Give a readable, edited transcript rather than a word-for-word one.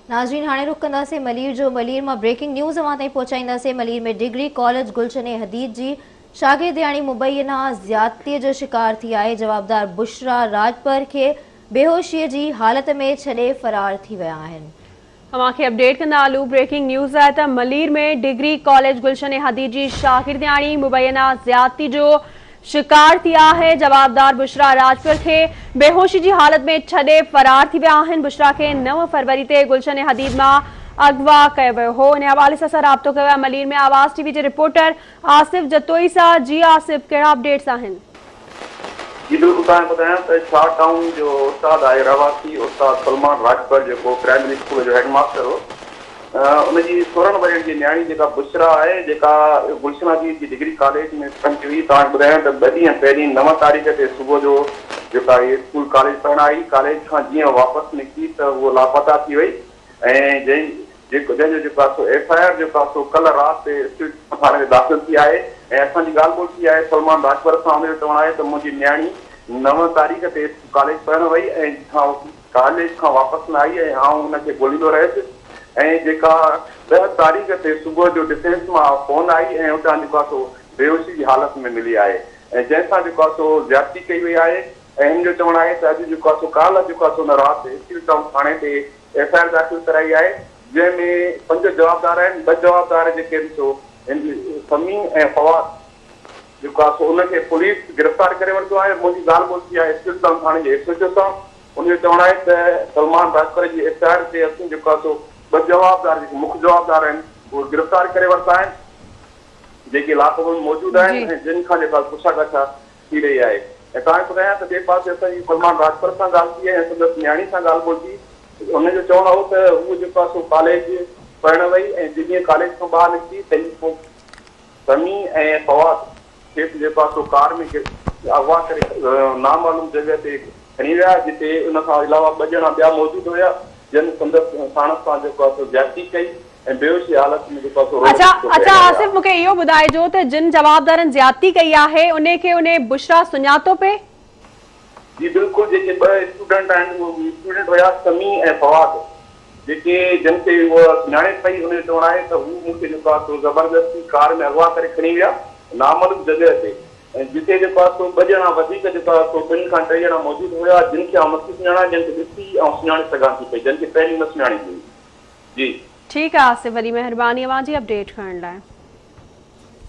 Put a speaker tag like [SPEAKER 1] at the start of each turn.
[SPEAKER 1] नाज़रीन हाणे रुख कंदासीं मलीर जो। मलीर में ब्रेकिंग न्यूज़ अवां ताईं पहुचाईंदासीं। मलीर में डिग्री कॉलेज गुलशन हदीद जी शागिर्दियाणी मुबैना ज़्यादतीअ जो शिकार थी आहे। जवाबदार बुशरा राजपर के बेहोशीअ जी हालत में छॾे फरार थी विया आहिनि।
[SPEAKER 2] अवांखे अपडेट कंदा हलूं। ब्रेकिंग न्यूज़ आहे त मलीर में डिग्री कॉलेज गुलशन हदीद जी शागिर्दियाणी मुबैना ज़्यादती जो शिकार थी आहे। जवाबदार बुशरा राजपुर के बेहोशी की हालत में छॾे फरार थी विया आहिनि। बुशरा के 9 फरवरी ते गुलशन हदीद मां अगवा कयो वियो हो। इन हवाले से राब्तो कयो आहे मलीर में आवाज़ टीवी के रिपोर्टर आसिफ जतोई सां। जी आसिफ, कहिड़ा अपडेट्स आहिनि?
[SPEAKER 3] जी बिल्कुल बताया तो शाह टाउन जो उस्ताद है रहवासी उस्ताद सलमान राजपर जो प्राइमरी स्कूल जो हेडमास्टर हो, उनकी 16 वरियन की न्याणी जेका बुशरा है जेका गुलशन हदीद की डिग्री कॉलेज में पहुंची हुई। बताया तो 2 ॾींहं पहिरीं 9 तारीख़ से सुबह जो जेका ये स्कूल कॉलेज पढ़ण आई, कॉलेज का जीअं वापस निकती तो वो लापता थी वही। जंहिंजो FIR जो कल रात स्टेट थाने में दाख़िल थी आहे। असांजी ॻाल्हि ॿोल थी आहे सलमान राजपर सां। उनजो चवणु आहे त मुंहिंजी न्याणी 9 तारीख़ ते कॉलेज पढ़ण वई ऐं कॉलेज खां वापस न आई ऐं आउं उनखे ॻोल्हींदो रहियुसि। ऐं जेका 10 तारीख़ ते सुबुह जो डिफेंस मां फोन आई ऐं उतां जेको बेहोशी की हालत में मिली आहे ऐं जंहिंसां जेको ज्यादती कई वई आहे। ऐं हिन जो चवणु आहे त अॼु जेको काल्ह जेको राति स्टील टाउन थाने ते FIR दाख़िल कराई आहे, जंहिंमें 5 जवाबदार आहिनि। 2 जवाबदार जेके समी ऐं फवाद जेको उनखे पुलिस गिरफ़्तार करे वरितो आहे। मुंहिंजी ॻाल्हि ॿोल थी आहे स्टील टाउन थाने जे SHO सां। उनजो चवणु आहे त सलमान राजपर जी FIR ते असीं जेको 2 जवाबदार जेके मुख्य जवाबदार आहिनि उहे गिरफ़्तार करे वरिता आहिनि, जेके इलाक़े में मौजूद आहिनि ऐं जिन खां जेका पुछागछ थी रही आहे। ऐं तव्हांखे ॿुधायां त ॿिए पासे असांजी सलमान राजपर सां ॻाल्हि थी ऐं संदसि न्याणी सां ॻाल्हि ॿोल थी। उनजो चवणु हो त हू जेको कॉलेज पढ़ण वई ऐं जीअं कॉलेज खां ॿाहिरि निकिती तंहिं पोइ समी ऐं फवाद खे जेको कार में अगवा करे नामालूम जगह ते खणी विया, जिते उन खां अलावा 2 ॼणा ॿिया मौजूद हुया जिन संदसि साणस सां जेको ज्यादती कई ऐं बेहोशी हालत में जेको
[SPEAKER 2] अच्छा आसिफ, मूंखे इहो ॿुधाइजो त जिन जवाबदारनि ज्यादती कई आहे उनखे उन बुशरा सुञातो पे?
[SPEAKER 3] जी बिल्कुल, जेके 2 स्टूडेंट आहिनि उहे स्टूडेंट हुया समी ऐं फवाद, जेके जिन खे वो सुञाणे पई। उनजो चवणु आहे त हू मूंखे जेको ज़बरदस्ती कार में अगवा करे खणी विया नामालूम जगह ते, ऐं जिते जेको 2 ॼणा वधीक जेको 2 खां 3 ॼणा मौजूद हुया जिन खे आउं नथी सुञाणा, जिन खे ॾिसी ऐं सुञाणे सघां थी पई, जिन खे पहिरीं न सुञाणी हुई। जी
[SPEAKER 2] ठीक है आसिफ, वॾी महिरबानी अवां जी अपडेट करण लाइ।